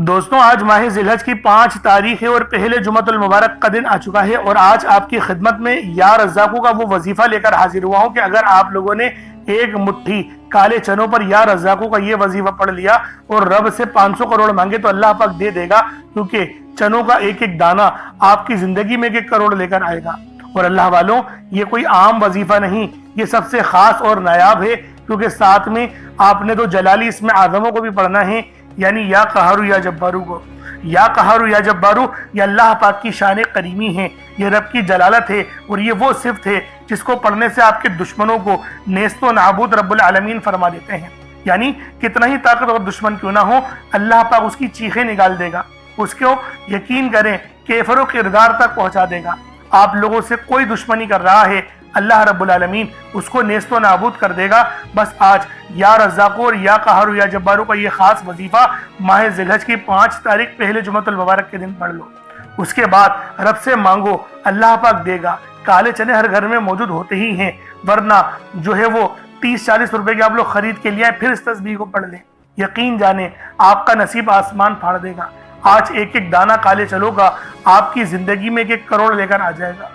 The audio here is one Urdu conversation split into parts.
دوستوں آج ماہ ذی الحج کی 5 تاریخ ہے اور پہلے جمعۃ المبارک کا دن آ چکا ہے، اور آج آپ کی خدمت میں یا رزاقوں کا وہ وظیفہ لے کر حاضر ہوا ہوں کہ اگر آپ لوگوں نے ایک مٹھی کالے چنوں پر یا رزاقوں کا یہ وظیفہ پڑھ لیا اور رب سے 500 کروڑ مانگے تو اللہ پاک دے دے گا، کیونکہ چنوں کا ایک ایک دانہ آپ کی زندگی میں 1 کروڑ لے کر آئے گا۔ اور اللہ والوں، یہ کوئی عام وظیفہ نہیں، یہ سب سے خاص اور نایاب ہے، کیونکہ ساتھ میں آپ نے تو جلالی اسم اعظموں کو بھی پڑھنا ہے، یعنی یا قہارو یا جبارو کو۔ یا قہارو یا جبارو یہ اللہ پاک کی شان کریمی ہے، یہ رب کی جلالت ہے، اور یہ وہ صفت ہے جس کو پڑھنے سے آپ کے دشمنوں کو نیست و نابود رب العالمین فرما دیتے ہیں۔ یعنی کتنا ہی طاقتور دشمن کیوں نہ ہو، اللہ پاک اس کی چیخیں نکال دے گا، اس کو یقین کریں کیفر و کردار تک پہنچا دے گا۔ آپ لوگوں سے کوئی دشمنی کر رہا ہے، اللہ رب العالمین اس کو نیست و نابود کر دے گا۔ بس آج یا رزاقو اور یا قہارو یا جبارو کا یہ خاص وظیفہ ماہ ذی الحج کی 5 تاریخ پہلے جمعۃ المبارک کے دن پڑھ لو، اس کے بعد رب سے مانگو، اللہ پاک دے گا۔ کالے چنے ہر گھر میں موجود ہوتے ہی ہیں، ورنہ جو ہے وہ 30-40 روپے کے آپ لوگ خرید کے لیے پھر اس تسبیح کو پڑھ لیں، یقین جانیں آپ کا نصیب آسمان پھاڑ دے گا۔ آج ایک ایک دانہ کالے چلو کا آپ کی زندگی میں 1 کروڑ لے کر آ جائے گا۔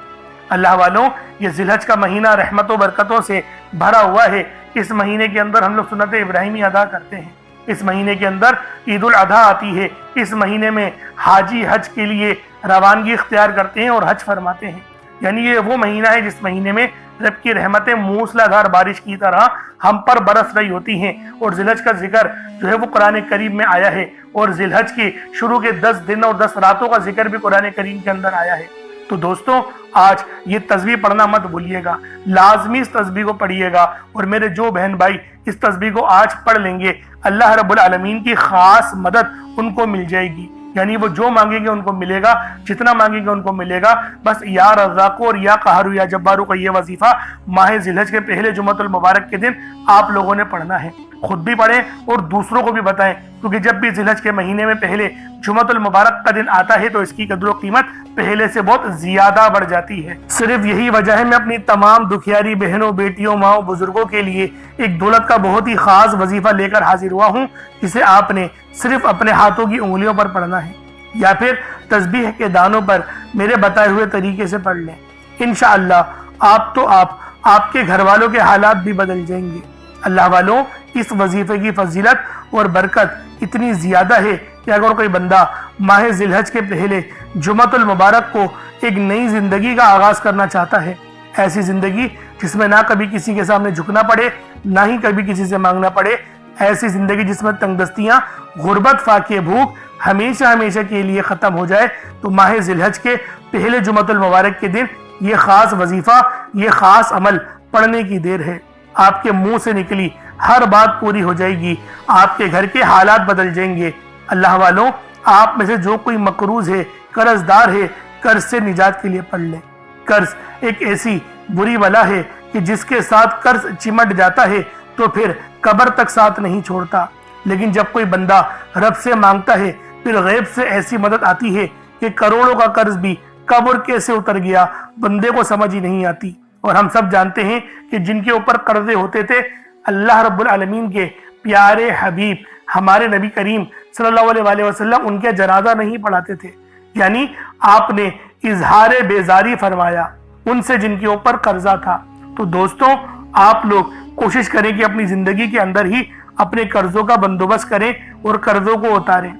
اللہ والوں، یہ ذی الحج کا مہینہ رحمت و برکتوں سے بھرا ہوا ہے۔ اس مہینے کے اندر ہم لوگ سنت ابراہیمی ادا کرتے ہیں، اس مہینے کے اندر عید الاضحیٰ آتی ہے، اس مہینے میں حاجی حج کے لیے روانگی اختیار کرتے ہیں اور حج فرماتے ہیں۔ یعنی یہ وہ مہینہ ہے جس مہینے میں رب کی رحمتیں موسلا دھار بارش کی طرح ہم پر برس رہی ہوتی ہیں، اور ذی الحج کا ذکر جو ہے وہ قرآن کریم میں آیا ہے، اور ذی الحج کی شروع کے 10 دن اور 10 راتوں کا ذکر بھی قرآن کریم کے اندر آیا ہے۔ تو دوستوں آج یہ تسبیح پڑھنا مت بھولیے گا، لازمی اس تسبیح کو پڑھیے گا، اور میرے جو بہن بھائی اس تسبیح کو آج پڑھ لیں گے اللہ رب العالمین کی خاص مدد ان کو مل جائے گی۔ یعنی وہ جو مانگیں گے ان کو ملے گا، جتنا مانگیں گے ان کو ملے گا۔ بس یا رزاقو اور یا قہارو یا جبارو کا یہ وظیفہ ماہ ذی الحج کے پہلے جمعۃ المبارک کے دن آپ لوگوں نے پڑھنا ہے، خود بھی پڑھیں اور دوسروں کو بھی بتائیں، کیونکہ جب بھی ذی الحج کے مہینے میں پہلے جمعۃ المبارک کا دن آتا ہے تو اس کی قدر و قیمت پہلے سے بہت زیادہ بڑھ جاتی ہے۔ صرف یہی وجہ ہے میں اپنی تمام دکھیاری بہنوں، بیٹیوں، ماؤں، بزرگوں کے لیے ایک دولت کا بہت ہی خاص وظیفہ لے کر حاضر ہوا ہوں، جسے آپ نے صرف اپنے ہاتھوں کی انگلیوں پر پڑھنا ہے، یا پھر تسبیح کے دانوں پر میرے بتائے ہوئے طریقے سے پڑھ لیں۔ انشاءاللہ آپ کے گھر والوں کے حالات بھی بدل جائیں گے۔ اللہ والوں، اس وظیفے کی فضیلت اور برکت اتنی زیادہ ہے کہ اگر کوئی بندہ ماہ ذی الحج کے پہلے جمعۃ المبارک کو ایک نئی زندگی کا آغاز کرنا چاہتا ہے، ایسی زندگی جس میں نہ کبھی کسی کے سامنے جھکنا پڑے، نہ ہی کبھی کسی سے مانگنا پڑے، ایسی زندگی جس میں تنگ دستیاں، غربت، فاقے، بھوک ہمیشہ ہمیشہ کے لیے ختم ہو جائے، تو ماہ ذی الحج کے پہلے جمعۃ المبارک کے دن یہ خاص وظیفہ، یہ خاص عمل پڑھنے کی دیر ہے۔ آپ کے منہ سے نکلی ہر بات پوری ہو جائے گی، آپ کے گھر کے حالات بدل جائیں گے۔ اللہ والوں، آپ میں سے جو کوئی مقروض ہے، قرض دار ہے، قرض سے نجات کے لیے پڑھ لیں۔ قرض ایک ایسی بری بلا ہے کہ جس کے ساتھ قرض چمٹ جاتا ہے تو پھر قبر تک ساتھ نہیں چھوڑتا، لیکن جب کوئی بندہ رب سے مانگتا ہے پھر غیب سے ایسی مدد آتی ہے کہ کروڑوں کا قرض بھی قبر کیسے اتر گیا بندے کو سمجھ ہی نہیں آتی۔ اور ہم سب جانتے ہیں کہ جن کے اوپر قرضے ہوتے تھے، اللہ رب العالمین کے پیارے حبیب ہمارے نبی کریم صلی اللہ علیہ وسلم ان کے جنازہ نہیں پڑھاتے تھے، یعنی آپ نے اظہار بیزاری فرمایا ان سے جن کے اوپر قرضہ تھا۔ تو دوستوں آپ لوگ کوشش کریں کہ اپنی زندگی کے اندر ہی اپنے قرضوں کا بندوبست کریں اور قرضوں کو اتاریں۔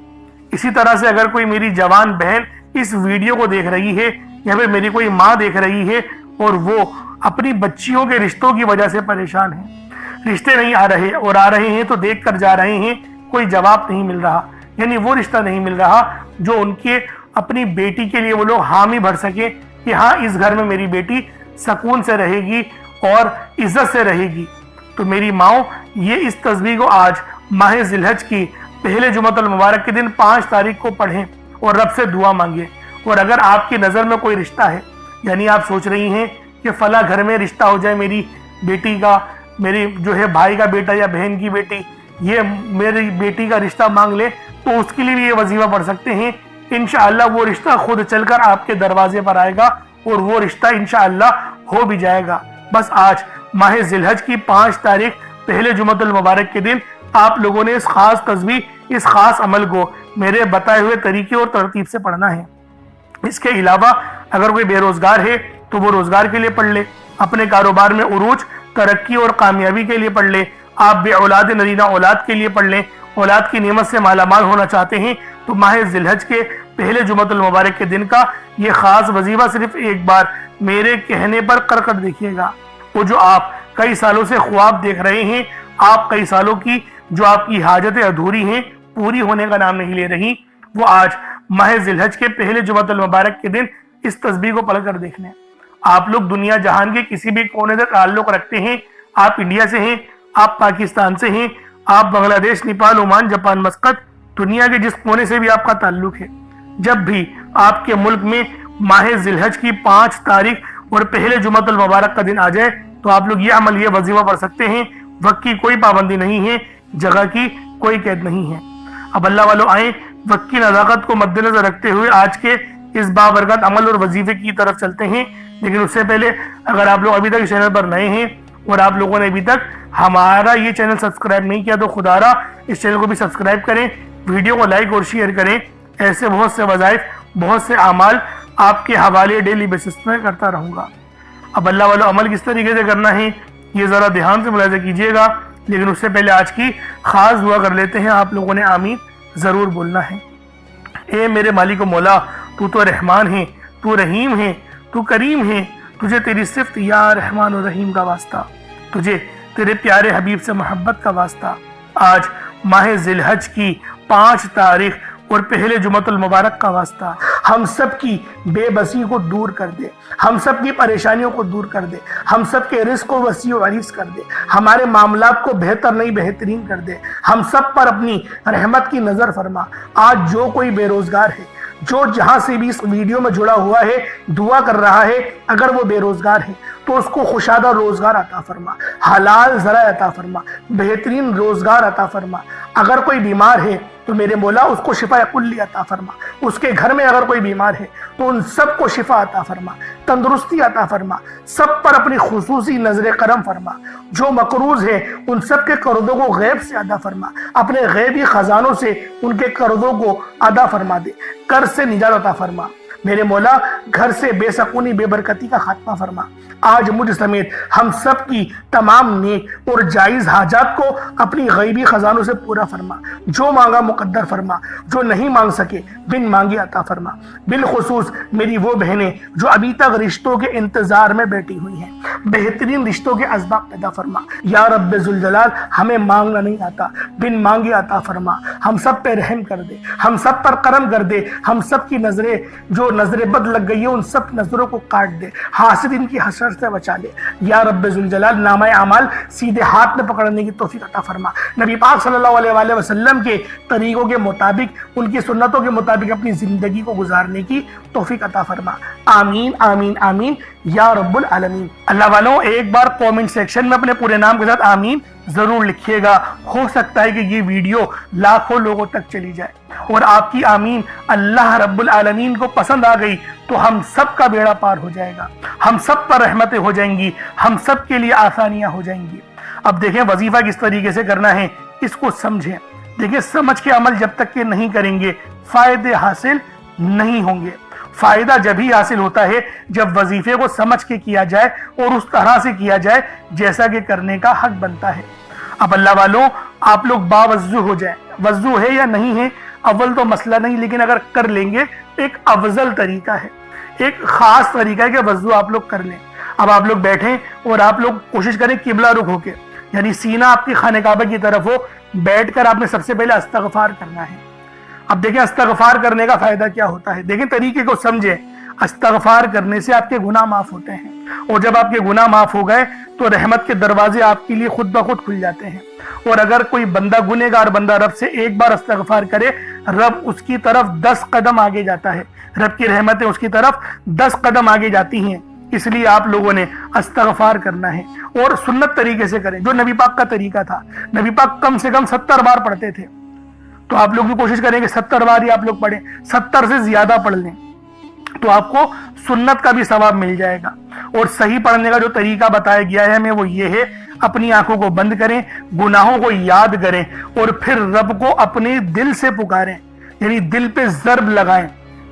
اسی طرح سے اگر کوئی میری جوان بہن اس ویڈیو کو دیکھ رہی ہے، یا پھر میری کوئی ماں دیکھ رہی ہے اور وہ اپنی بچیوں کے رشتوں کی وجہ سے پریشان ہیں، رشتے نہیں آ رہے اور آ رہے ہیں تو دیکھ کر جا رہے ہیں، کوئی جواب نہیں مل رہا، یعنی وہ رشتہ نہیں مل رہا جو ان کے اپنی بیٹی کے لیے وہ لوگ حامی بھر سکے کہ ہاں اس گھر میں میری بیٹی سکون سے رہے گی اور عزت سے رہے گی۔ تو میری ماؤں، یہ اس تسبیح کو آج ماہ ذی الحج کی پہلے جمعۃ المبارک کے دن 5 تاریخ کو پڑھیں اور رب سے دعا مانگیں۔ اور اگر آپ کی نظر میں کوئی رشتہ ہے، یعنی آپ سوچ رہی ہیں کہ فلاں گھر میں رشتہ ہو جائے میری بیٹی کا، میری جو ہے بھائی کا بیٹا یا بہن کی بیٹی، یہ میری بیٹی کا رشتہ مانگ لے، تو اس کے لیے بھی یہ وظیفہ پڑھ سکتے ہیں۔ انشاءاللہ وہ رشتہ خود چل کر آپ کے دروازے پر آئے گا اور وہ رشتہ انشاءاللہ ہو بھی جائے گا۔ بس آج ماہ ذی الحج کی 5 تاریخ پہلے جمعۃ المبارک کے دن آپ لوگوں نے اس خاص تسبیح، اس خاص عمل کو میرے بتائے ہوئے طریقے اور ترتیب سے پڑھنا ہے۔ اس کے علاوہ اگر کوئی بے روزگار ہے تو وہ روزگار کے لیے پڑھ لے، اپنے کاروبار میں عروج، ترقی اور کامیابی کے لیے پڑھ لے۔ آپ بے اولاد نرینہ اولاد کے لیے پڑھ لیں، اولاد کی نعمت سے مالا مال ہونا چاہتے ہیں تو ماہ ذی الحج کے پہلے جمعۃ المبارک کے دن کا یہ خاص وظیفہ صرف ایک بار میرے کہنے پر کر دیکھیے گا۔ وہ جو آپ کئی سالوں سے خواب دیکھ رہے ہیں، آپ کئی سالوں کی جو آپ کی حاجتیں ادھوری ہیں، پوری ہونے کا نام نہیں لے رہی، وہ آج ماہ ذی الحج کے پہلے جمعۃ المبارک کے دن اس تسبیح کو پڑھ کر دیکھ لیں۔ آپ لوگ دنیا جہان کے کسی بھی کونے سے تعلق رکھتے ہیں، آپ انڈیا سے ہیں، آپ پاکستان سے ہیں، آپ بنگلہ دیش، نیپال، عمان، جاپان، مسقط، دنیا کے جس کونے سے بھی آپ کا تعلق ہے، جب بھی آپ کے ملک میں ماہ ذی الحج کی 5 تاریخ اور پہلے جمعۃ المبارک کا دن آ جائے تو آپ لوگ یہ عمل، یہ وظیفہ پڑھ سکتے ہیں۔ وقت کی کوئی پابندی نہیں ہے، جگہ کی کوئی قید نہیں ہے۔ اب اللہ والوں آئیں، وقت کی نزاکت کو مد نظر رکھتے ہوئے آج کے اس بابرکت عمل اور وظیفے کی طرف چلتے ہیں۔ لیکن اس سے پہلے اگر آپ لوگ ابھی تک اس چینل پر نئے ہیں اور آپ لوگوں نے ابھی تک ہمارا یہ چینل سبسکرائب نہیں کیا تو خدا را اس چینل کو بھی سبسکرائب کریں، ویڈیو کو لائک اور شیئر کریں۔ ایسے بہت سے وظائف، بہت سے اعمال آپ کے حوالے ڈیلی بیسس میں کرتا رہوں گا۔ اب اللہ والوں عمل کس طریقے سے کرنا ہے یہ ذرا دھیان سے ملاحظہ کیجئے گا، لیکن اس سے پہلے آج کی خاص دعا کر لیتے ہیں۔ آپ لوگوں نے آمین ضرور بولنا ہے۔ اے میرے مالک و مولا، تو رحمان ہے، تو رحیم ہے، تو کریم ہے، تجھے تیری صفت یا رحمان و رحیم کا واسطہ، تجھے تیرے پیارے حبیب سے محبت کا واسطہ۔ آج ماہ ذی الحج کی 5 تاریخ اور پہلے جمعۃ المبارک کا واسطہ، ہم سب کی بے بسی کو دور کر دے، ہم سب کی پریشانیوں کو دور کر دے، ہم سب کے رزق کو وسیع و عریض کر دے، ہمارے معاملات کو بہتر نہیں بہترین کر دے، ہم سب پر اپنی رحمت کی نظر فرما۔ آج جو کوئی بے روزگار ہے، جو جہاں سے بھی اس ویڈیو میں جڑا ہوا ہے، دعا کر رہا ہے، اگر وہ بے روزگار ہے تو اس کو خوشادہ روزگار عطا فرما، حلال ذرائع عطا فرما، بہترین روزگار عطا فرما۔ اگر کوئی بیمار ہے تو میرے مولا اس کو شفا کلی عطا فرما، اس کے گھر میں اگر کوئی بیمار ہے تو ان سب کو شفا عطا فرما، تندرستی عطا فرما، سب پر اپنی خصوصی نظر کرم فرما۔ جو مقروض ہے ان سب کے قرضوں کو غیب سے ادا فرما، اپنے غیبی خزانوں سے ان کے قرضوں کو ادا فرما دے، قرض سے نجات عطا فرما۔ میرے مولا گھر سے بے سکونی، بے برکتی کا خاتمہ فرما۔ آج مجھ سمیت ہم سب کی تمام نیک اور جائز حاجات کو اپنی غیبی خزانوں سے پورا فرما، جو مانگا مقدر فرما، جو نہیں مانگ سکے بن مانگے عطا فرما۔ بالخصوص میری وہ بہنیں جو ابھی تک رشتوں کے انتظار میں بیٹھی ہوئی ہیں، بہترین رشتوں کے اسباب پیدا فرما۔ یا رب ذوالجلال، ہمیں مانگنا نہیں آتا، بن مانگے عطا فرما۔ ہم سب پہ رحم کر دے، ہم سب پر کرم کر دے، ہم سب کی نظریں جو نظر بد لگ گئی ہے ان سب نظروں کو کاٹ دے، حاسدین کی حسد سے بچا لے۔ یا رب ذوالجلال، نامہ اعمال سیدھے ہاتھ میں پکڑنے کی توفیق عطا فرما۔ نبی پاک صلی اللہ علیہ وآلہ وسلم کے طریقوں کے مطابق، ان کی سنتوں کے مطابق اپنی زندگی کو گزارنے کی توفیق عطا فرما۔ آمین آمین آمین یا رب العالمین۔ اللہ والوں ایک بار کومنٹ سیکشن میں اپنے پورے نام کے ساتھ آمین ضرور لکھیے گا۔ ہو سکتا ہے کہ یہ ویڈیو لاکھوں لوگوں تک چلی جائے اور آپ کی آمین اللہ رب العالمین کو پسند آ گئی تو ہم سب کا بیڑا پار ہو جائے گا، ہم سب پر رحمتیں ہو جائیں گی، ہم سب کے لیے آسانیاں ہو جائیں گی۔ اب دیکھیں وظیفہ کس طریقے سے کرنا ہے، اس کو سمجھیں۔ دیکھیں سمجھ کے عمل جب تک کہ نہیں کریں گے فائدے حاصل نہیں ہوں گے۔ فائدہ جب ہی حاصل ہوتا ہے جب وظیفے کو سمجھ کے کیا جائے اور اس طرح سے کیا جائے جیسا کہ کرنے کا حق بنتا ہے۔ اب اللہ والوں آپ لوگ باوضو ہو جائیں، وضو ہے یا نہیں ہے اول تو مسئلہ نہیں، لیکن اگر کر لیں گے ایک افضل طریقہ ہے، ایک خاص طریقہ ہے کہ وضو آپ لوگ کر لیں۔ اب آپ لوگ بیٹھیں اور آپ لوگ کوشش کریں قبلہ رخ ہو کے، یعنی سینہ آپ کی خانہ کعبہ کی طرف ہو، بیٹھ کر آپ نے سب سے پہلے استغفار کرنا ہے۔ اب دیکھیں استغفار کرنے کا فائدہ کیا ہوتا ہے، دیکھیں طریقے کو سمجھیں۔ استغفار کرنے سے آپ کے گناہ معاف ہوتے ہیں، اور جب آپ کے گناہ معاف ہو گئے تو رحمت کے دروازے آپ کے لیے خود بخود کھل جاتے ہیں۔ اور اگر کوئی بندہ گنہگار بندہ رب سے ایک بار استغفار کرے، رب اس کی طرف 10 قدم آگے جاتا ہے، رب کی رحمتیں اس کی طرف 10 قدم آگے جاتی ہیں۔ اس لیے آپ لوگوں نے استغفار کرنا ہے اور سنت طریقے سے کریں، جو نبی پاک کا طریقہ تھا۔ نبی پاک کم سے کم 70 بار پڑھتے تھے، تو آپ لوگ بھی کوشش کریں کہ 70 بار ہی آپ لوگ پڑھیں، 70 سے زیادہ پڑھ لیں تو آپ کو سنت کا بھی ثواب مل جائے گا۔ اور صحیح پڑھنے کا جو طریقہ بتایا گیا ہے ہمیں وہ یہ ہے، اپنی آنکھوں کو بند کریں، گناہوں کو یاد کریں اور پھر رب کو اپنے دل سے پکاریں۔ یعنی دل پہ ضرب لگائیں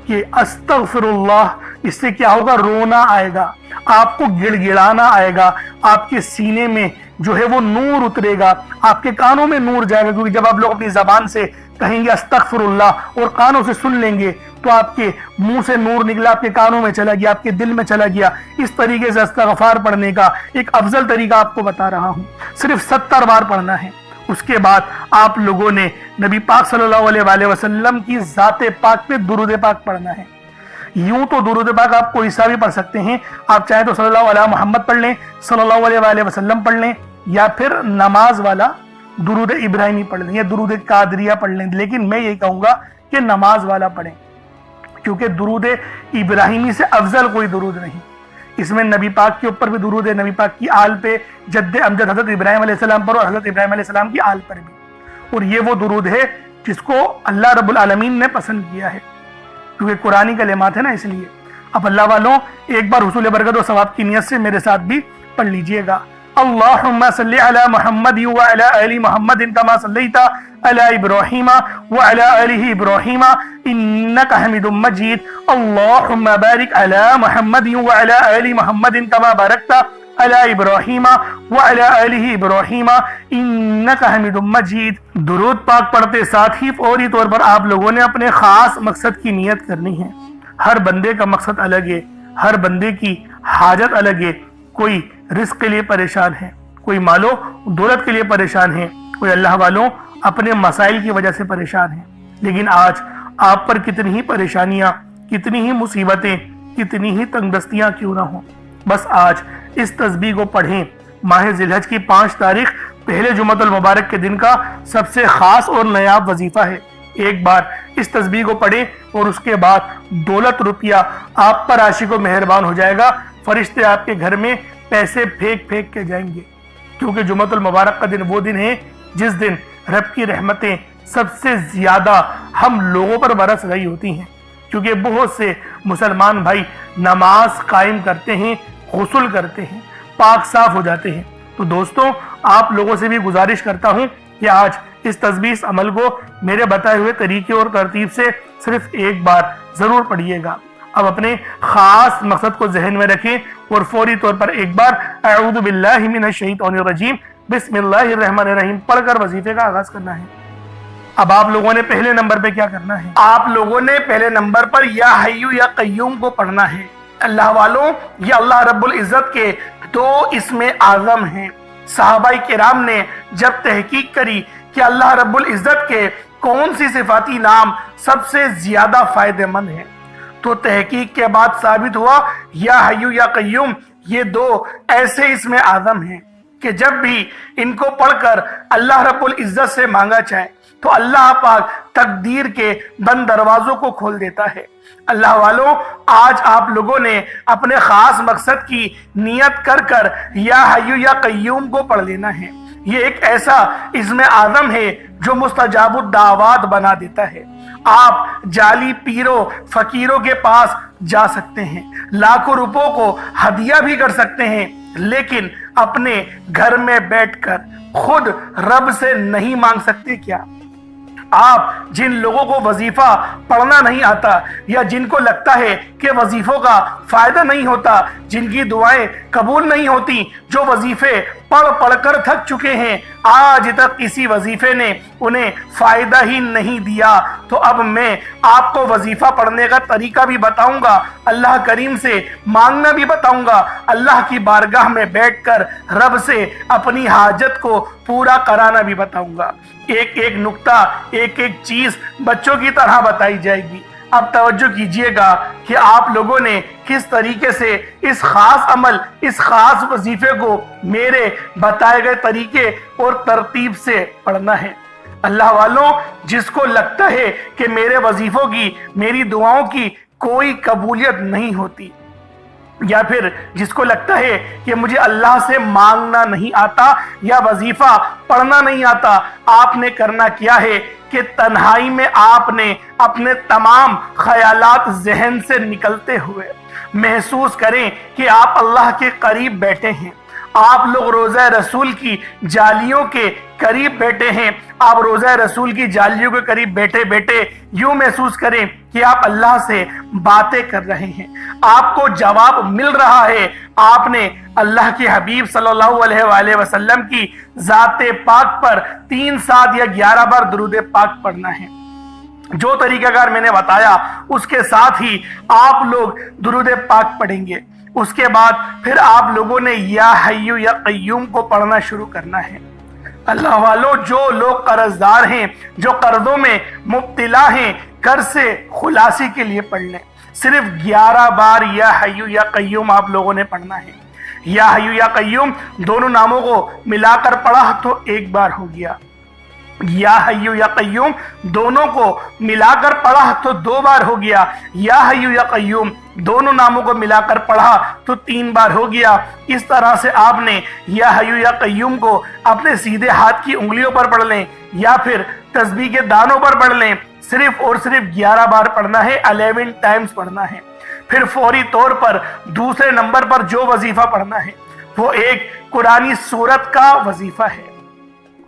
کہ استغفراللہ، اس سے کیا ہوگا؟ رونا آئے گا، آپ کو گڑ گڑانا آئے گا، آپ کے سینے میں جو ہے وہ نور اترے گا، آپ کے کانوں میں نور جائے گا، کیونکہ جب آپ لوگ اپنی زبان سے کہیں گے استغفراللہ اور کانوں سے سن لیں گے تو آپ کے منہ سے نور نکلا، آپ کے کانوں میں چلا گیا، آپ کے دل میں چلا گیا۔ اس طریقے سے استغفار پڑھنے کا ایک افضل طریقہ آپ کو بتا رہا ہوں، صرف 70 بار پڑھنا ہے۔ اس کے بعد آپ لوگوں نے نبی پاک صلی اللہ علیہ وآلہ وسلم کی ذات پاک پہ درود پاک پڑھنا ہے۔ یوں تو درود پاک آپ کوئی سا بھی پڑھ سکتے ہیں، آپ چاہیں تو صلی اللہ علیہ محمد پڑھ لیں، صلی اللہ علیہ وآلہ وسلم پڑھ لیں، یا پھر نماز والا درود ابراہیمی پڑھ لیں یا درود قادریہ پڑھ لیں، لیکن میں یہی کہوں گا کہ نماز والا پڑھیں، کیونکہ درود ابراہیمی سے افضل کوئی درود نہیں۔ اس میں نبی پاک کے اوپر بھی درود ہے، نبی پاک کی آل پہ، جد امجد حضرت ابراہیم علیہ السلام پر اور حضرت ابراہیم علیہ السلام کی آل پر بھی، اور یہ وہ درود ہے جس کو اللہ رب العالمین نے پسند کیا ہے، کیونکہ قرآنی کلمات ہے نا، اس لیے۔ اب اللہ والوں ایک بار حصول برکت و ثواب کی نیت سے میرے ساتھ بھی پڑھ لیجئے گا۔ اللہم صلی علی محمد وعلی آل محمد کما صلیت علی ابراہیم وعلی آل ابراہیم انکا حمید مجید۔ اللہم بارک علی محمد وعلی آل محمد کما بارکت علی ابراہیم وعلی آل ابراہیم انکا حمید مجید۔ درود پاک پڑھتے ساتھ ہی فوری طور پر آپ لوگوں نے اپنے خاص مقصد کی نیت کرنی ہے۔ ہر بندے کا مقصد الگ ہے، ہر بندے کی حاجت الگ ہے۔ کوئی رزق کے لیے پریشان ہے، کوئی مال و دولت کے لیے پریشان ہے، کوئی اللہ والوں اپنے مسائل کی وجہ سے پریشان ہے۔ لیکن آج آپ پر کتنی ہی پریشانیاں، کتنی ہی مصیبتیں، کتنی ہی تنگ دستیاں کیوں نہ ہوں، بس آج اس تسبیح کو پڑھیں۔ ماہ ذی الحج کی 5 تاریخ پہلے جمعۃ المبارک کے دن کا سب سے خاص اور نایاب وظیفہ ہے۔ ایک بار اس تسبیح کو پڑھیں اور اس کے بعد دولت روپیہ آپ پر عاشق و مہربان ہو جائے گا۔ فرشتے آپ کے گھر میں پیسے پھینک پھینک کے جائیں گے، کیونکہ جمعۃ المبارک کا دن وہ دن ہے جس دن رب کی رحمتیں سب سے زیادہ ہم لوگوں پر برس رہی ہوتی ہیں، کیونکہ بہت سے مسلمان بھائی نماز قائم کرتے ہیں، غسل کرتے ہیں، پاک صاف ہو جاتے ہیں۔ تو دوستوں، آپ لوگوں سے بھی گزارش کرتا ہوں کہ آج اس تسبیح اس عمل کو میرے بتائے ہوئے طریقے اور ترتیب سے صرف ایک بار ضرور پڑھیے گا۔ اب اپنے خاص مقصد کو ذہن میں رکھیں اور فوری طور پر ایک بار اعوذ باللہ من الشیطان الرجیم بسم اللہ الرحمن الرحیم پڑھ کر وظیفے کا آغاز کرنا ہے۔ اب آپ لوگوں نے پہلے نمبر پہ کیا کرنا ہے؟ آپ لوگوں نے پہلے نمبر پر یا حیو یا قیوم کو پڑھنا ہے۔ اللہ والوں، یہ اللہ رب العزت کے 2 اسم اعظم ہیں۔ صحابہ کرام نے جب تحقیق کری کہ اللہ رب العزت کے کون سی صفاتی نام سب سے زیادہ فائدہ مند ہیں، تو تحقیق کے بعد ثابت ہوا یا حیو یا قیوم یہ 2 ایسے اسم اعظم ہیں کہ جب بھی ان کو پڑھ کر اللہ رب العزت سے مانگا جائے تو اللہ پاک تقدیر کے بند دروازوں کو کھول دیتا ہے۔ اللہ والوں، آج آپ لوگوں نے اپنے خاص مقصد کی نیت کر کر یا حیو یا قیوم کو پڑھ لینا ہے۔ یہ ایک ایسا اسم اعظم ہے جو مستجاب الدعوات بنا دیتا ہے۔ آپ جعلی پیروں فقیروں کے پاس جا سکتے ہیں، لاکھوں روپوں کو ہدیہ بھی کر سکتے ہیں، لیکن اپنے گھر میں بیٹھ کر خود رب سے نہیں مانگ سکتے کیا؟ آپ جن لوگوں کو وظیفہ پڑھنا نہیں آتا یا جن کو لگتا ہے کہ وظیفوں کا فائدہ نہیں ہوتا، جن کی دعائیں قبول نہیں ہوتی، جو وظیفے پڑھ پڑھ کر تھک چکے ہیں، آج تک کسی وظیفے نے انہیں فائدہ ہی نہیں دیا، تو اب میں آپ کو وظیفہ پڑھنے کا طریقہ بھی بتاؤں گا، اللہ کریم سے مانگنا بھی بتاؤں گا، اللہ کی بارگاہ میں بیٹھ کر رب سے اپنی حاجت کو پورا کرانا بھی بتاؤں گا۔ ایک ایک نقطہ، ایک ایک چیز بچوں کی طرح بتائی جائے گی۔ اب توجہ کیجئے گا کہ آپ لوگوں نے کس طریقے سے اس خاص عمل، اس خاص وظیفے کو میرے بتائے گئے طریقے اور ترتیب سے پڑھنا ہے۔ اللہ والوں، جس کو لگتا ہے کہ میرے وظیفوں کی، میری دعاؤں کی کوئی قبولیت نہیں ہوتی، یا پھر جس کو لگتا ہے کہ مجھے اللہ سے مانگنا نہیں آتا یا وظیفہ پڑھنا نہیں آتا، آپ نے کرنا کیا ہے کہ تنہائی میں آپ نے اپنے تمام خیالات ذہن سے نکلتے ہوئے محسوس کریں کہ آپ اللہ کے قریب بیٹھے ہیں، آپ لوگ روزہ رسول کی جالیوں کے قریب بیٹھے ہیں، آپ روزہ رسول کی جالیوں کے قریب بیٹھے بیٹھے یوں محسوس کریں کہ آپ اللہ سے باتیں کر رہے ہیں، آپ کو جواب مل رہا ہے۔ آپ نے اللہ کے حبیب صلی اللہ علیہ وآلہ وسلم کی ذات پاک پر 3 7 یا 11 بار درود پاک پڑھنا ہے۔ جو طریقہ کار میں نے بتایا اس کے ساتھ ہی آپ لوگ درود پاک پڑھیں گے۔ اس کے بعد پھر آپ لوگوں نے یا حیو یا قیوم کو پڑھنا شروع کرنا ہے۔ اللہ والو، جو لوگ قرض دار ہیں، جو قرضوں میں مبتلا ہیں، قرض سے خلاصی کے لیے پڑھ لیں۔ صرف 11 بار یا حیو یا قیوم آپ لوگوں نے پڑھنا ہے۔ یا حیو یا قیوم دونوں ناموں کو ملا کر پڑھا تو 1 بار ہو گیا، یا حیو یا قیوم دونوں کو ملا کر پڑھا تو 2 بار ہو گیا، یا حیو یا قیوم دونوں ناموں کو ملا کر پڑھا تو 3 بار ہو گیا۔ اس طرح سے آپ نے یا حیو یا قیوم کو اپنے سیدھے ہاتھ کی انگلیوں پر پڑھ لیں یا پھر تسبیح کے دانوں پر پڑھ لیں، صرف اور صرف 11 بار پڑھنا ہے، 11 ٹائمز پڑھنا ہے۔ پھر فوری طور پر دوسرے نمبر پر جو وظیفہ پڑھنا ہے وہ ایک قرآنی سورت کا وظیفہ ہے۔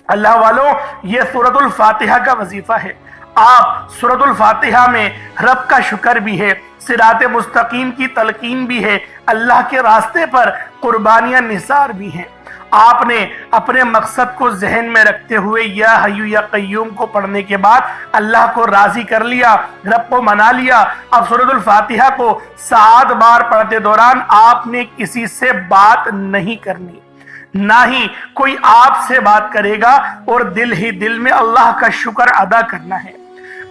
اللہ والوں، یہ سورۃ الفاتحہ کا وظیفہ ہے۔ آپ سورۃ الفاتحہ میں رب کا شکر بھی ہے، صراط مستقیم کی تلقین بھی ہے، اللہ کے راستے پر قربانیاں نثار بھی ہیں۔ آپ نے اپنے مقصد کو ذہن میں رکھتے ہوئے یا حیو یا قیوم کو پڑھنے کے بعد اللہ کو راضی کر لیا، رب کو منا لیا۔ اب سورۃ الفاتحہ کو 7 بار پڑھتے دوران آپ نے کسی سے بات نہیں کرنی، نہ ہی کوئی آپ سے بات کرے گا، اور دل ہی دل میں اللہ کا شکر ادا کرنا ہے۔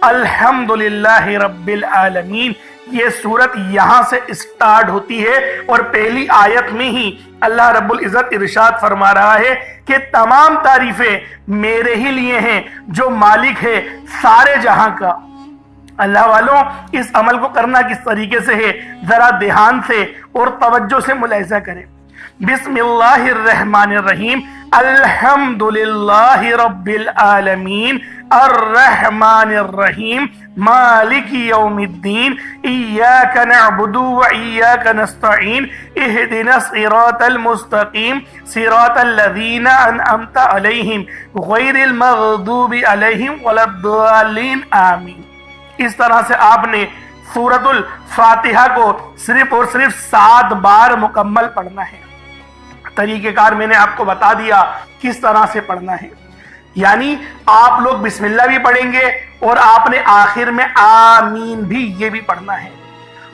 الحمدللہ رب العالمین، یہ سورت یہاں سے اسٹارٹ ہوتی ہے اور پہلی آیت میں ہی اللہ رب العزت ارشاد فرما رہا ہے کہ تمام تعریفیں میرے ہی لیے ہیں جو مالک ہے سارے جہاں کا۔ اللہ والوں، اس عمل کو کرنا کس طریقے سے ہے ذرا دھیان سے اور توجہ سے ملاحظہ کریں۔ بسم اللہ الرحمن الرحیم، الحمدللہ رب العالمین، الرحمن الرحیم، مالک یوم الدین، ایاک نعبد و ایاک نستعین، اہدنا الصراط المستقیم، صراط الذین انعمت علیہم غیر المغضوب علیہم ولا الضالین، آمین۔ اس طرح سے آپ نے سورۃ الفاتحہ کو صرف اور صرف 7 بار مکمل پڑھنا ہے۔ طریقہ کار میں نے آپ کو بتا دیا کس طرح سے پڑھنا ہے، یعنی آپ لوگ بسم اللہ بھی پڑھیں گے اور آپ نے آخر میں آمین بھی یہ بھی پڑھنا ہے،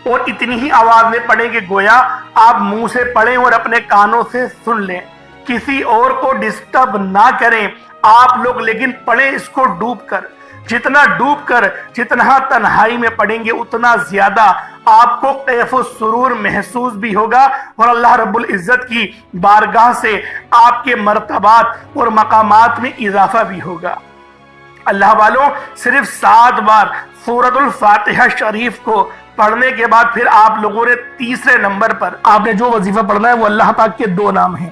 اور اتنی ہی آواز میں پڑھیں کہ گویا آپ منہ سے پڑھیں اور اپنے کانوں سے سن لیں، کسی اور کو ڈسٹرب نہ کریں آپ لوگ، لیکن پڑھیں اس کو ڈوب کر۔ جتنا ڈوب کر، جتنا تنہائی میں پڑھیں گے اتنا زیادہ آپ کو کیف و سرور محسوس بھی ہوگا، اور اللہ رب العزت کی بارگاہ سے آپ کے مرتبات اور مقامات میں اضافہ بھی ہوگا۔ اللہ والوں، صرف 7 بار سورۃ الفاتحہ شریف کو پڑھنے کے بعد پھر آپ لوگوں نے تیسرے نمبر پر آپ نے جو وظیفہ پڑھنا ہے وہ اللہ پاک کے 2 نام ہیں،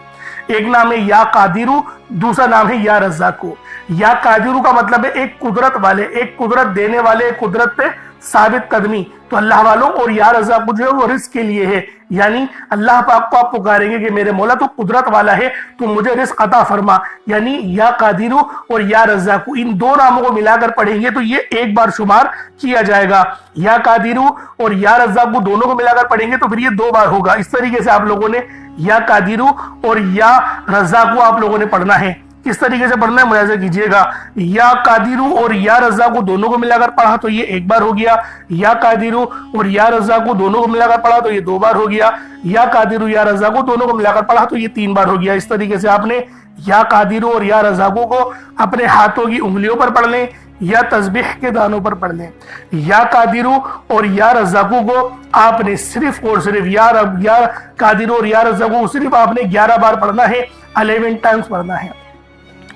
ایک نام ہے یا قادرو، دوسرا نام ہے یا رزاقو۔ یا قادرو کا مطلب ہے ایک قدرت والے، ایک قدرت دینے والے، ایک قدرت پہ ثابت قدمی۔ تو اللہ والوں، اور یا رزاقو جو ہے وہ رزق کے لیے ہے، یعنی اللہ پاک کو آپ پکاریں گے کہ میرے مولا تو قدرت والا ہے، تو مجھے رزق عطا فرما، یعنی یا قادرو اور یا رزاقو ان 2 ناموں کو ملا کر پڑھیں گے تو یہ 1 بار شمار کیا جائے گا۔ یا قادرو اور یا رزاقو دونوں کو ملا کر پڑھیں گے تو پھر یہ 2 بار ہوگا۔ اس طریقے سے آپ لوگوں نے یا قادرو اور یا رزاقو آپ لوگوں نے پڑھنا ہے۔ کس طریقے سے پڑھنا ہے ملاحظہ کیجئے گا، یا قادرو اور یا رزاقو دونوں کو ملا کر پڑھا تو یہ 1 بار ہو گیا، یا قادرو اور یا رزاقو دونوں کو ملا کر پڑھا تو یہ 2 بار ہو گیا، یا قادرو یا رزاقو دونوں کو ملا کر پڑھا تو یہ 3 بار ہو گیا۔ اس طریقے سے آپ نے یا قادرو اور یا رزاقو کو اپنے ہاتھوں کی انگلیوں پر پڑھ لیں یا تسبیح کے دانوں پر پڑھ لیں۔ یا قادرو اور یا رزاقو کو آپ نے صرف اور صرف یا قادرو اور یا رزاقو صرف آپ نے 11 بار پڑھنا ہے، 11 ٹائمز پڑھنا ہے۔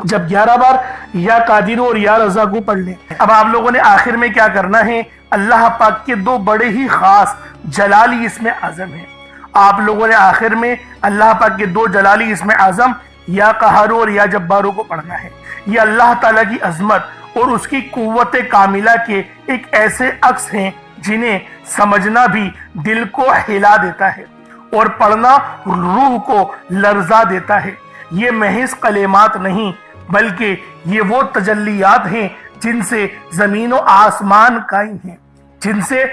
جب 11 بار یا قادرو اور یا رزاقو پڑھ لیں، اب آپ لوگوں نے آخر میں کیا کرنا ہے، اللہ پاک کے 2 بڑے ہی خاص جلالی اسم اعظم ہیں۔ آپ لوگوں نے آخر میں اللہ پاک کے 2 جلالی اسم اعظم یا قہارو اور یا جبارو کو پڑھنا ہے۔ یہ اللہ تعالیٰ کی عظمت اور اس کی قوت کاملہ کے ایک ایسے عکس ہیں جنہیں سمجھنا بھی دل کو ہلا دیتا ہے، اور پڑھنا روح کو لرزا دیتا ہے۔ یہ محض کلمات نہیں بلکہ یہ وہ تجلیات ہیں جن سے زمین و آسمان قائم ہیں، جن سے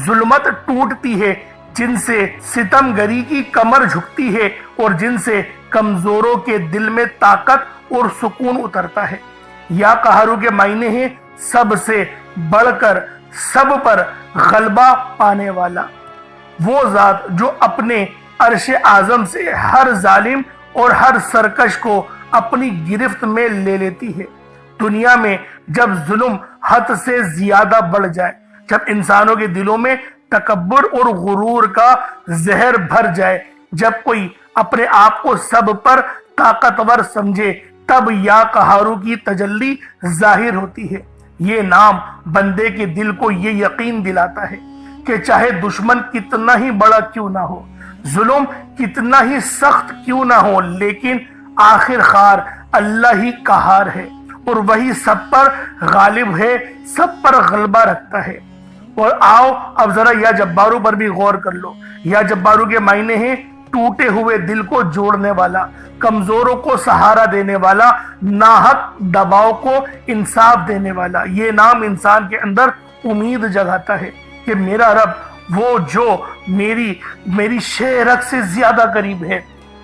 ظلمت ٹوٹتی ہے، جن سے ستم گری کی کمر جھکتی ہے اور جن سے کمزوروں کے دل میں طاقت اور سکون اترتا ہے۔ یا قہارو کے معنی ہیں سب سے بڑھ کر سب پر غلبہ پانے والا، وہ ذات جو اپنے عرش اعظم سے ہر ظالم اور ہر سرکش کو اپنی گرفت میں لے لیتی ہے۔ دنیا میں جب ظلم حد سے زیادہ بڑھ جائے، جب انسانوں کے دلوں میں تکبر اور غرور کا زہر بھر جائے، جب کوئی اپنے آپ کو سب پر طاقتور سمجھے، تب یا قہارو کی تجلی ظاہر ہوتی ہے۔ یہ نام بندے کے دل کو یہ یقین دلاتا ہے کہ چاہے دشمن کتنا ہی بڑا کیوں نہ ہو، ظلم کتنا ہی سخت کیوں نہ ہو، لیکن آخر کار اللہ ہی قہار ہے اور وہی سب پر غالب ہے، سب پر غلبہ رکھتا ہے۔ اور آؤ اب ذرا یا جبارو پر بھی غور کر لو۔ یا جبارو کے معنی ہیں ٹوٹے ہوئے دل کو جوڑنے والا، کمزوروں کو سہارا دینے والا، ناحق دباؤ کو انصاف دینے والا۔ یہ نام انسان کے اندر امید جگاتا ہے کہ میرا رب وہ جو میری شہرت سے زیادہ قریب ہے۔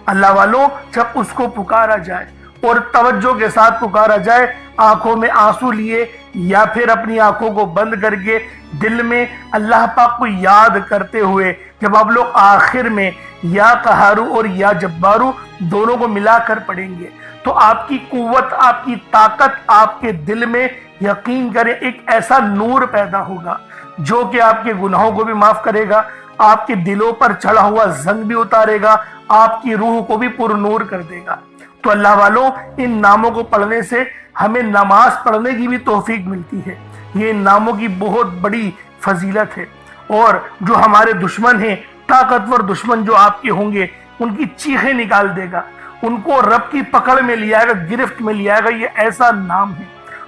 اللہ والوں، جب اس کو پکارا جائے اور توجہ کے ساتھ پکارا جائے، آنکھوں میں آنسو لیے یا پھر اپنی آنکھوں کو بند کر کے دل میں اللہ پاک کو یاد کرتے ہوئے، جب آپ لوگ آخر میں یا قہارو اور یا جبارو دونوں کو ملا کر پڑھیں گے تو آپ کی قوت، آپ کی طاقت، آپ کے دل میں یقین کریں ایک ایسا نور پیدا ہوگا جو کہ آپ کے گناہوں کو بھی معاف کرے گا، آپ کے دلوں پر چڑھا ہوا زنگ بھی اتارے گا، آپ کی روح کو بھی پر نور کر دے گا۔ تو اللہ والوں، ان ناموں کو پڑھنے سے ہمیں نماز پڑھنے کی بھی توفیق ملتی ہے۔ یہ ان ناموں کی بہت بڑی فضیلت ہے، اور جو ہمارے دشمن ہیں، طاقتور دشمن جو آپ کے ہوں گے، ان کی چیخیں نکال دے گا، ان کو رب کی پکڑ میں لے آئے گا، گرفت میں لے آئے گا۔ یہ ایسا نام ہے۔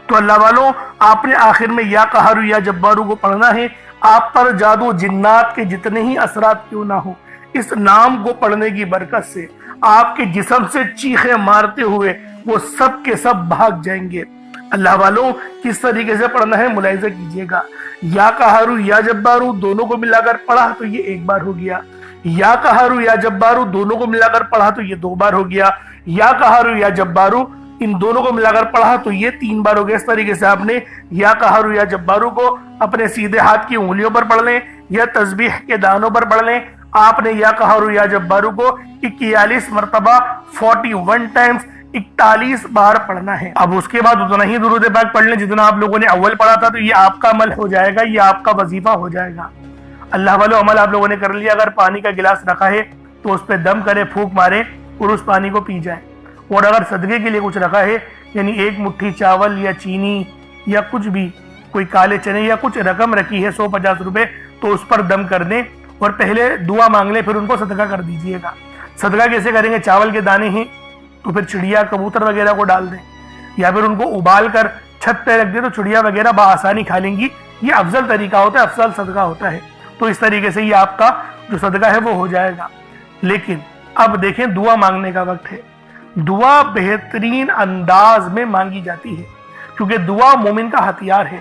تو اللہ والوں، آپ نے آخر میں یا قہارو یا جبارو کو پڑھنا ہے۔ آپ پر جادو جنات کے جتنے ہی اثرات کیوں نہ ہو، اس نام کو پڑھنے کی برکت سے آپ کے جسم سے چیخیں مارتے ہوئے وہ سب کے سب بھاگ جائیں گے۔ اللہ والوں، کس طریقے سے پڑھنا ہے ملاحظہ کیجئے گا۔ یا قہارو یا جبارو دونوں کو ملا کر پڑھا تو یہ ایک بار ہو گیا، یا قہارو یا جبارو دونوں کو ملا کر پڑھا تو یہ دو بار ہو گیا، یا قہارو یا جبارو ان دونوں کو ملا کر پڑھا تو یہ تین بار ہو گیا۔ اس طریقے سے آپ نے یا قہارو یا جبارو کو اپنے سیدھے ہاتھ کی انگلیوں پر پڑھ لیں یا تسبیح کے دانوں پر پڑھ لیں۔ آپ نے یا قہارو یا جبارو کو 41 مرتبہ 41 ٹائمز 41 بار پڑھنا ہے۔ اب اس کے بعد اتنا ہی درود پاک پڑھ لیں جتنا آپ لوگوں نے اول پڑھا تھا، تو یہ آپ کا عمل ہو جائے گا، یہ آپ کا وظیفہ ہو جائے گا۔ اللہ والو، عمل آپ لوگوں نے کر لیا۔ اگر پانی کا گلاس رکھا ہے تو اس پہ دم کرے، پھونک مارے اور اس پانی کو پی جائیں۔ اور اگر صدقے کے لیے کچھ رکھا ہے، یعنی ایک مٹھی چاول یا چینی یا کچھ بھی، کوئی کالے چنے یا کچھ رقم رکھی ہے 150 روپے، تو اس پر دم کر دیں اور پہلے دعا مانگ لیں، پھر ان کو صدقہ کر دیجئے گا۔ صدقہ کیسے کریں گے؟ چاول کے دانے ہیں تو پھر چڑیا کبوتر وغیرہ کو ڈال دیں، یا پھر ان کو ابال کر چھت پہ رکھ دیں تو چڑیا وغیرہ بآسانی کھا لیں گی۔ یہ افضل طریقہ ہوتا ہے، افضل صدقہ ہوتا ہے۔ تو اس طریقے سے یہ آپ کا جو صدقہ ہے وہ ہو جائے گا۔ لیکن اب دیکھیں، دعا مانگنے کا وقت ہے۔ دعا بہترین انداز میں مانگی جاتی ہے، کیونکہ دعا مومن کا ہتھیار ہے،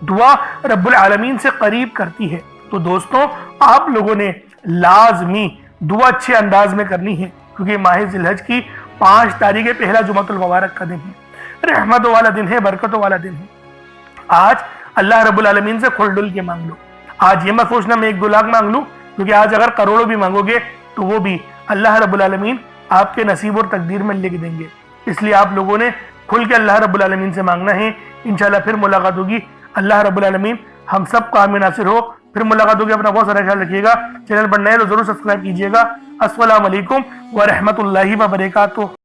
دعا رب العالمین سے قریب کرتی ہے۔ تو دوستوں، آپ لوگوں نے لازمی دعا اچھے انداز میں کرنی ہے، کیونکہ ماہ ذی الحج کی 5 تاریخ پہلا جمعۃ المبارک کا دن ہے، رحمتوں والا دن ہے، برکتوں والا دن ہے۔ آج اللہ رب العالمین سے کھل ڈل کے مانگ لو۔ آج یہ مت سوچنا میں 1-2 لاکھ مانگ لوں، کیونکہ آج اگر کروڑوں بھی مانگو گے تو وہ بھی اللہ رب العالمین آپ کے نصیب اور تقدیر میں لکھ دیں گے۔ اس لیے آپ لوگوں نے کھل کے اللہ رب العالمین سے مانگنا ہے۔ انشاءاللہ پھر ملاقات ہوگی۔ اللہ رب العالمین ہم سب کا آمین ناصر ہو۔ پھر ملاقات ہوگی۔ اپنا بہت سارا خیال رکھیے گا۔ چینل پر نئے تو ضرور سبسکرائب کیجیے گا۔ السلام علیکم ورحمۃ اللہ وبرکاتہ۔